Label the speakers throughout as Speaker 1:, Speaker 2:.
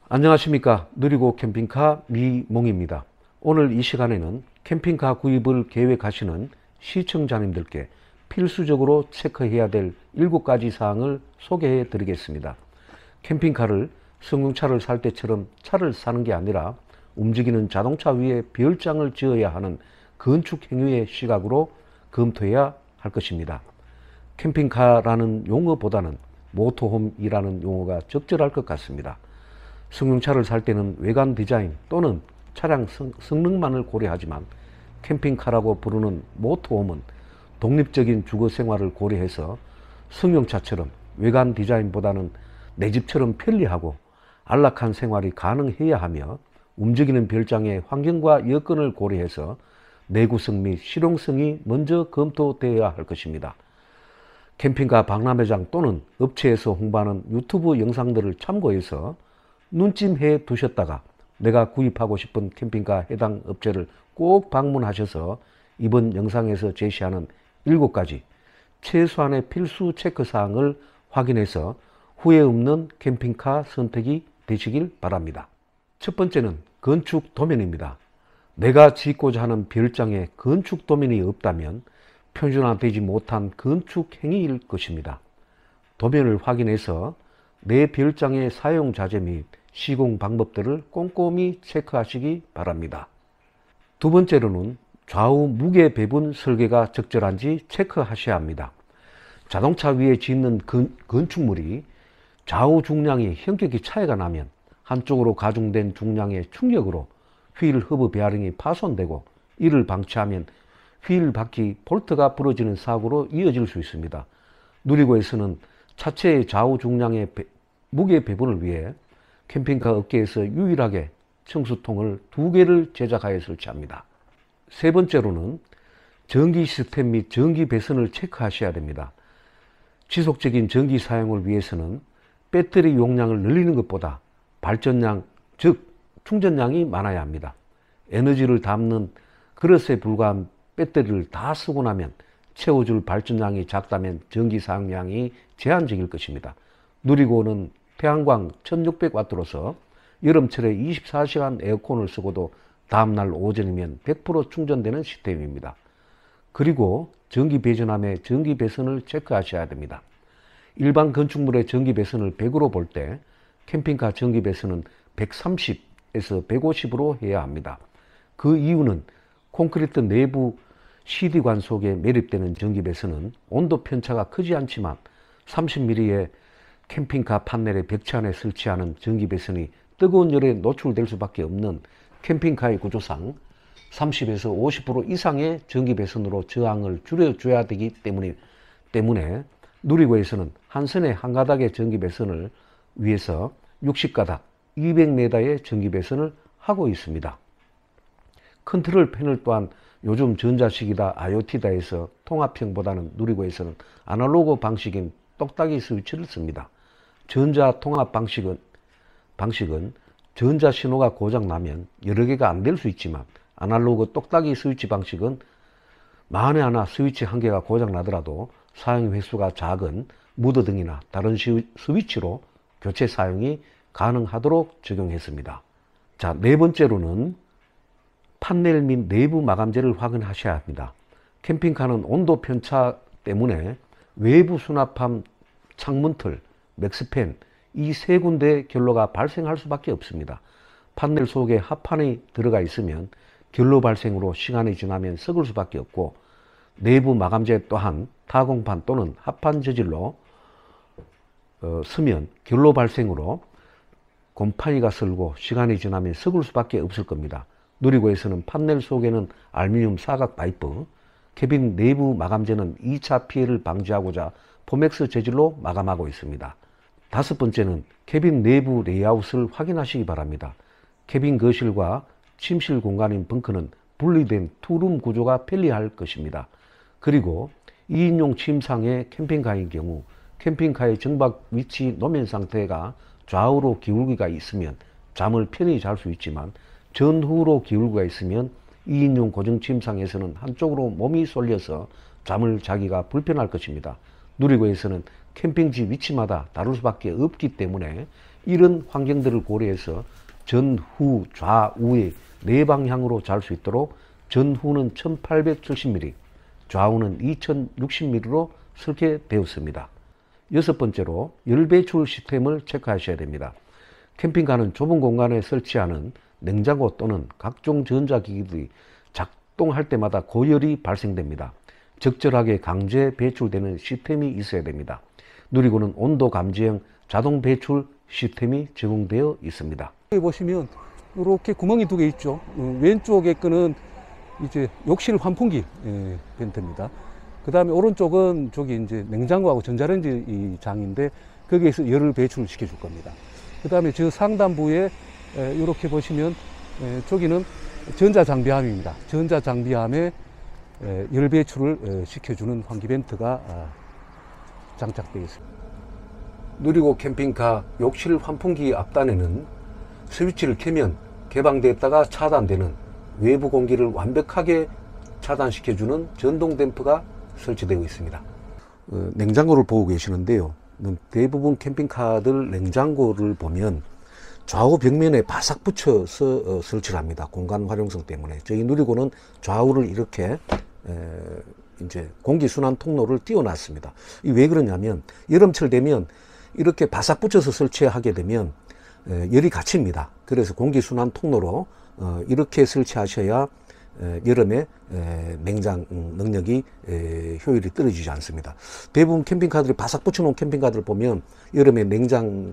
Speaker 1: 안녕하십니까. 누리고 캠핑카 미몽입니다. 오늘 이 시간에는 캠핑카 구입을 계획하시는 시청자님들께 필수적으로 체크해야 될 7가지 사항을 소개해 드리겠습니다. 캠핑카를 승용차를 살 때처럼 차를 사는 게 아니라 움직이는 자동차 위에 별장을 지어야 하는 건축 행위의 시각으로 검토해야 할 것입니다. 캠핑카라는 용어보다는 모터홈이라는 용어가 적절할 것 같습니다. 승용차를 살 때는 외관 디자인 또는 차량 성능만을 고려하지만 캠핑카라고 부르는 모터홈은 독립적인 주거 생활을 고려해서 승용차처럼 외관 디자인보다는 내 집처럼 편리하고 안락한 생활이 가능해야 하며 움직이는 별장의 환경과 여건을 고려해서 내구성 및 실용성이 먼저 검토되어야 할 것입니다. 캠핑카 박람회장 또는 업체에서 홍보하는 유튜브 영상들을 참고해서 눈찜해 두셨다가 내가 구입하고 싶은 캠핑카 해당 업체를 꼭 방문하셔서 이번 영상에서 제시하는 7가지 최소한의 필수 체크사항을 확인해서 후회 없는 캠핑카 선택이 되시길 바랍니다. 첫 번째는 건축 도면입니다. 내가 짓고자 하는 별장에 건축 도면이 없다면 표준화되지 못한 건축 행위일 것입니다. 도면을 확인해서 내 별장의 사용 자재 및 시공 방법들을 꼼꼼히 체크하시기 바랍니다. 두 번째로는 좌우 무게 배분 설계가 적절한지 체크하셔야 합니다. 자동차 위에 짓는 건축물이 좌우 중량이 현격히 차이가 나면 한쪽으로 가중된 중량의 충격으로 휠 허브 베어링이 파손되고 이를 방치하면 휠 바퀴 볼트가 부러지는 사고로 이어질 수 있습니다. 누리고에서는 차체의 좌우 중량의 무게 배분을 위해 캠핑카 업계에서 유일하게 청수통을 2개를 제작하여 설치합니다. 세 번째로는 전기 시스템 및 전기 배선을 체크하셔야 됩니다. 지속적인 전기 사용을 위해서는 배터리 용량을 늘리는 것보다 발전량, 즉 충전량이 많아야 합니다. 에너지를 담는 그릇에 불과한 배터리를 다 쓰고 나면 채워줄 발전량이 작다면 전기 사용량이 제한적일 것입니다. 누리고는 태양광 1600W로서 여름철에 24시간 에어컨을 쓰고도 다음날 오전이면 100% 충전되는 시스템입니다. 그리고 전기 배전함의 전기 배선을 체크하셔야 됩니다. 일반 건축물의 전기 배선을 100으로 볼 때 캠핑카 전기 배선은 130에서 150으로 해야 합니다. 그 이유는 콘크리트 내부 CD관 속에 매립되는 전기 배선은 온도 편차가 크지 않지만 30mm의 캠핑카 판넬의 벽체 안에 설치하는 전기 배선이 뜨거운 열에 노출될 수밖에 없는 캠핑카의 구조상 30에서 50% 이상의 전기 배선으로 저항을 줄여줘야 되기 때문에 누리고에서는 한 선에 한 가닥의 전기 배선을 위해서 60가닥 200m의 전기 배선을 하고 있습니다. 컨트롤 패널 또한 요즘 전자식이다 IoT다 해서 통합형보다는 누리고에서는 아날로그 방식인 똑딱이 스위치를 씁니다. 전자 통합 방식은 전자 신호가 고장 나면 여러 개가 안 될 수 있지만 아날로그 똑딱이 스위치 방식은 만에 하나 스위치 한 개가 고장 나더라도 사용 횟수가 작은 무드 등이나 다른 스위치로 교체 사용이 가능하도록 적용했습니다. 자, 네 번째로는 판넬 및 내부 마감재를 확인하셔야 합니다. 캠핑카는 온도 편차 때문에 외부 수납함, 창문틀, 맥스팬 이 세 군데 결로가 발생할 수밖에 없습니다. 판넬 속에 합판이 들어가 있으면 결로 발생으로 시간이 지나면 썩을 수밖에 없고 내부 마감재 또한 타공판 또는 합판 재질로 쓰면 결로 발생으로 곰팡이가 슬고 시간이 지나면 썩을 수밖에 없을 겁니다. 누리고에서는 판넬 속에는 알루미늄 사각 파이프, 캐빈 내부 마감재는 2차 피해를 방지하고자 포맥스 재질로 마감하고 있습니다. 다섯 번째는 캐빈 내부 레이아웃을 확인하시기 바랍니다. 캐빈 거실과 침실 공간인 벙커는 분리된 투룸 구조가 편리할 것입니다. 그리고 2인용 침상의 캠핑카인 경우 캠핑카의 정박 위치 노면 상태가 좌우로 기울기가 있으면 잠을 편히 잘 수 있지만 전후로 기울기가 있으면 2인용 고정 침상에서는 한쪽으로 몸이 쏠려서 잠을 자기가 불편할 것입니다. 누리고에서는 캠핑지 위치마다 다를 수밖에 없기 때문에 이런 환경들을 고려해서 전후, 좌우의 네 방향으로 잘 수 있도록 전후는 1870mm, 좌우는 2060mm로 설계되었습니다. 여섯 번째로 열배출 시스템을 체크하셔야 됩니다. 캠핑카는 좁은 공간에 설치하는 냉장고 또는 각종 전자기기들이 작동할 때마다 고열이 발생됩니다. 적절하게 강제 배출되는 시스템이 있어야 됩니다. 누리고는 온도 감지형 자동 배출 시스템이 제공되어 있습니다.
Speaker 2: 여기 보시면 이렇게 구멍이 두 개 있죠. 왼쪽에 거는 이제 욕실 환풍기 벤트입니다. 그 다음에 오른쪽은 저기 이제 냉장고하고 전자레인지 이 장인데 거기에서 열을 배출시켜 줄 겁니다. 그 다음에 저 상단부에 이렇게 보시면 저기는 전자장비함입니다. 전자장비함에 열 배출을 시켜주는 환기 벤트가 장착되어 있습니다.
Speaker 1: 누리고 캠핑카 욕실 환풍기 앞단에는 스위치를 켜면 개방되었다가 차단되는 외부 공기를 완벽하게 차단시켜주는 전동 댐프가 설치되어 있습니다. 냉장고를 보고 계시는데요. 대부분 캠핑카들 냉장고를 보면 좌우 벽면에 바싹 붙여서 설치를 합니다. 공간 활용성 때문에. 저희 누리고는 좌우를 이렇게 이제 공기순환 통로를 띄워놨습니다. 이 왜 그러냐면 여름철 되면 이렇게 바싹 붙여서 설치하게 되면 열이 갇힙니다. 그래서 공기순환 통로로 이렇게 설치하셔야 여름에 냉장 능력이 효율이 떨어지지 않습니다. 대부분 캠핑카들이 바싹 붙여놓은 캠핑카들 보면 여름에 냉장이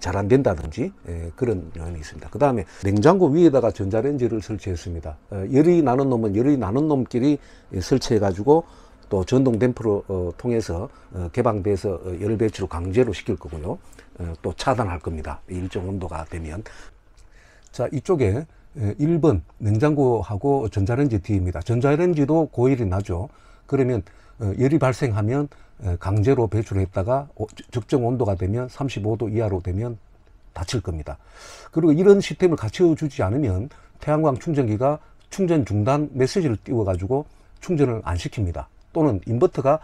Speaker 1: 잘 안 된다든지 그런 요인이 있습니다. 그 다음에 냉장고 위에다가 전자레인지를 설치했습니다. 열이 나는 놈은 열이 나는 놈끼리 설치해 가지고 또 전동 댐프로 통해서 개방돼서 열 배출을 강제로 시킬 거고요. 또 차단할 겁니다. 일정 온도가 되면. 자, 이쪽에 1번 냉장고하고 전자레인지 뒤입니다. 전자레인지도 고열이 나죠. 그러면 열이 발생하면 강제로 배출했다가 적정 온도가 되면 35도 이하로 되면 닫힐 겁니다. 그리고 이런 시스템을 갖춰주지 않으면 태양광 충전기가 충전 중단 메시지를 띄워가지고 충전을 안 시킵니다. 또는 인버터가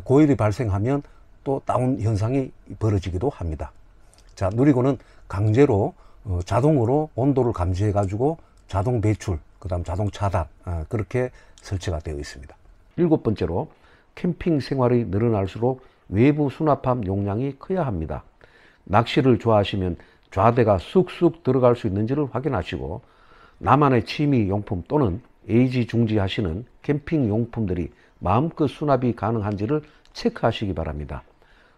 Speaker 1: 고열이 발생하면 또 다운 현상이 벌어지기도 합니다. 자, 누리고는 강제로 자동으로 온도를 감지해 가지고 자동 배출, 그 다음 자동 차단, 그렇게 설치가 되어 있습니다. 일곱 번째로 캠핑 생활이 늘어날수록 외부 수납함 용량이 커야 합니다. 낚시를 좋아하시면 좌대가 쑥쑥 들어갈 수 있는지를 확인하시고 나만의 취미 용품 또는 애지중지 하시는 캠핑 용품들이 마음껏 수납이 가능한지를 체크하시기 바랍니다.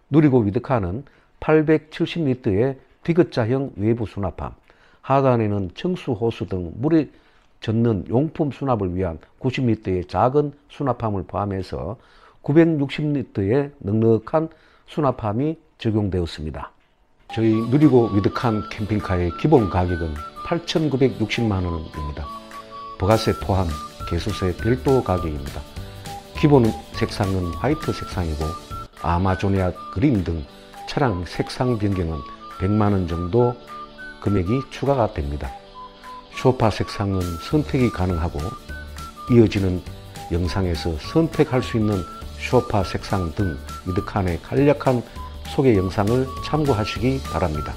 Speaker 1: 누리고 위드카는 870리터의 디귿자형 외부 수납함, 하단에는 청수 호수 등 물에 젖는 용품 수납을 위한 90리터의 작은 수납함을 포함해서 960리터의 넉넉한 수납함이 적용되었습니다. 저희 누리고 위드칸 캠핑카의 기본 가격은 8,960만 원입니다. 부가세 포함 개소세 별도 가격입니다. 기본 색상은 화이트 색상이고 아마조니아 그린 등 차량 색상 변경은 100만 원 정도 금액이 추가가 됩니다. 소파 색상은 선택이 가능하고 이어지는 영상에서 선택할 수 있는 소파 색상 등 위드칸의 간략한 소개 영상을 참고하시기 바랍니다.